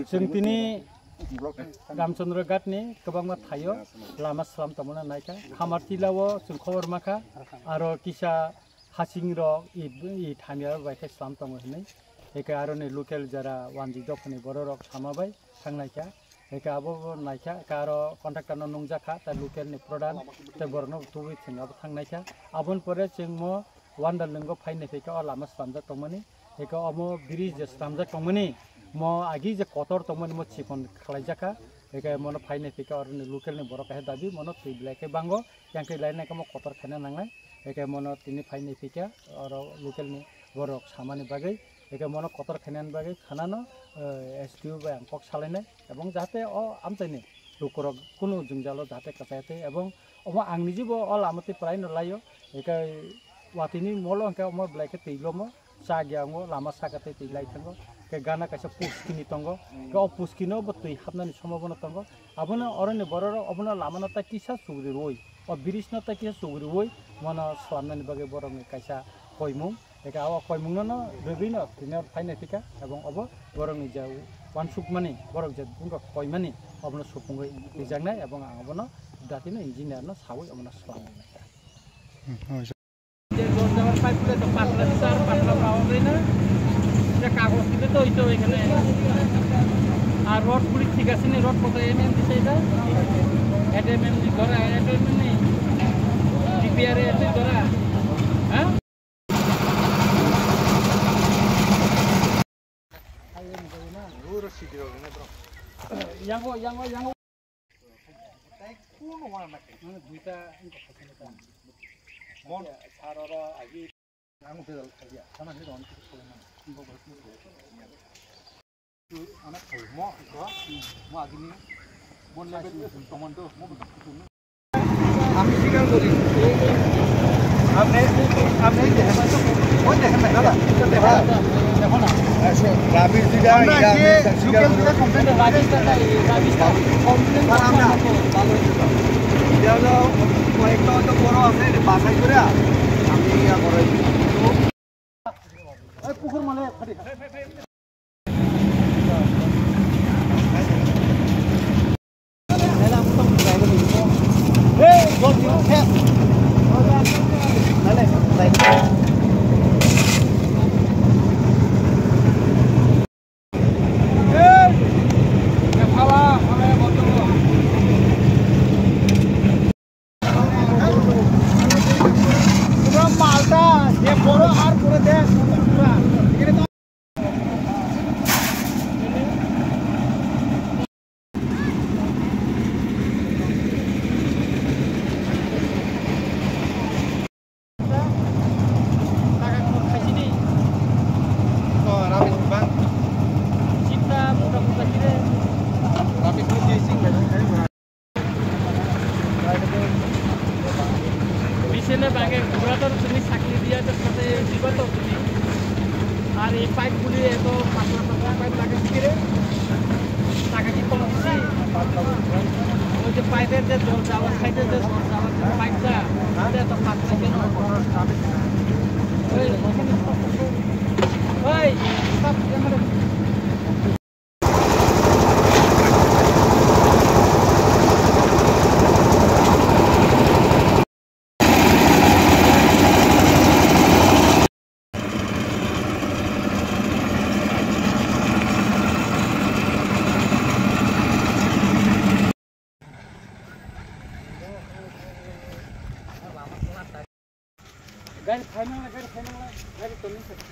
जों दिनै रामचंद्र घाटनि गोबां थायो लामा स्लाम तमना नायका खामारतिलाव जों खबर माखा आरो किसा हासिं रक इ थामिया बायका स्लाम तम हनै एका आरो नै लोकेल जरा वानजि दफनि बर रक थामाबाय थांनायका एका आबो नायका कारो कन्ट्राक्टर नंजाखा ता लोकेल नि प्रधान ता बरनो तुबि थिंगाबो थांनायका आबन परे जों म वान्डार लंगो फाइने फेका लामा स्लामजा तमनि एका अमो ब्रिज जे स्लामजा तमनि म आगि जे कतर तमनि म चिकन खलाइजाका एका मनो फाइने फेका और लोकेल नि बर काहे दाबि मनो थै ब्लेके बांगो यांके लाइन का म कतर खाना नांगाय एका मनो तिनि फाइने फेका और लोकेल नि बर सामानि बागै एका मनो कतर खानान बागै खानानो एसटीयू बा अंकक सालायनाय एबं जाहाथे अ आमताइनि लोकरक कुनु जुंजालो जाहाथे कसायते एबं अमा आंनि जिबो अल आमते प्राय न लायो एका वातिनि मलो अंका म ब्लेके तैलोमो सा ग्यामो लामा साकाते तैलाय थांगो के गाना कासे पुस्किनि तंगो के पुस्किनो ब तै हाबनानि सम्भावना तंगो आबनो अरने बरर अबनो लामाना ता किसा सुग्रि रोय अ बिरिसना ता किसा सुग्रि रोय मना स्लामनानि बागे बरमनि कासा कयमु एका आवा कयमुनो रेबिनो तिनर फाइने फिका एबं अब बरमनि जाउ वानसुक माने बरक जे बुंगा कयमानि अबनो सुपुंगै रिजांनाय एबं आबनो दातिनो इन्जिनियर न सावै अबनो स्लामनाय जबर पाइपले तो पातला चार पातला पाওয়া না এটা কাগজ দিলে তো হইতো এখানে আর রড পুরি ঠিক আছে নি রড কত এমএম দিছে এটা এমএম দি ধরা এমএম নি ডিপিআর এ ধরা হ্যাঁ আইএম না ওর সিডিও না ব্রো ইয়াঙ্গো তাই কোন ওয়ান মানে দুইটা মন সাররা আগে আমি বেল খাইয়া খানা হে রন কিছু না ইনবো বসে তো আনা খাই ম আগিনি মন লাগে তমন তো ম আমি স্বীকার করি আপনি দেখেন তো ওই দেখেন না দাদা দেখো না রাবির দিদা ইয়া স্বীকার করি কমপ্লেন রাবির দাদা কমপ্লেন আমরা ভালো যাও কয়েকটা তো বড় আছে বাছাই করে আমি ইয়া করে এই পুকুর মানে খালি এই জলদি উঠে নালে লাইন বিশেলে বাগে ঘোরাটার তুমি চাকরি দিয়া সাথে দিবা তো তুমি আর এই পাইপগুলি এত পাতলা পাতলা পাইপ লাগে কিরে টাকা কি কম দিছি ওই যে পাইপের যে জল যাওয়ার সাইডে যে জল যাওয়ার পাইপটা এটা তো পাতলা কেন ওই ওই সব আমাদের गाड़ी फाइनल गाड़ी तो नहीं सकती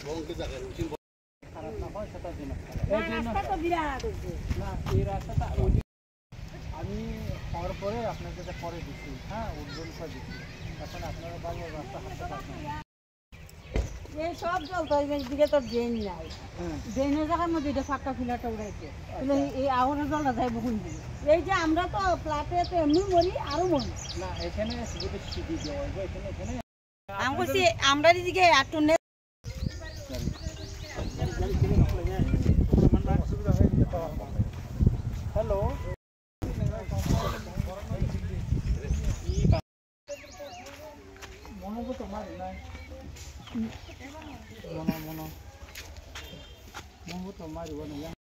बहुत की जगह रूटीन खराब ना हो सकता दिन रास्ता तो बिराट ना ये रास्ता ता আমি হওয়ার পরে আপনাদের কাছে পরে দিচ্ছি হ্যাঁ উদ্বোধন করে দিচ্ছি এখন আপনারা ভালো রাস্তা হাঁটতে পারবেন এই সব জল তো এই দিকে তো ড্রেন নাই ড্রেনের জায়গার মধ্যে এটা ফাঁকা ফিলাটা উড়াইছে তাহলে এই আওয়ার জলটা যাইব কোন দিকে এই যে আমরা তো প্লাটে তো এমনি মরি আরো মরি না এখানে যদি সিডি দেওয়া হবে এখানে আমরা দিকে একটু hello mong to mari nai mono mong to mari wona yang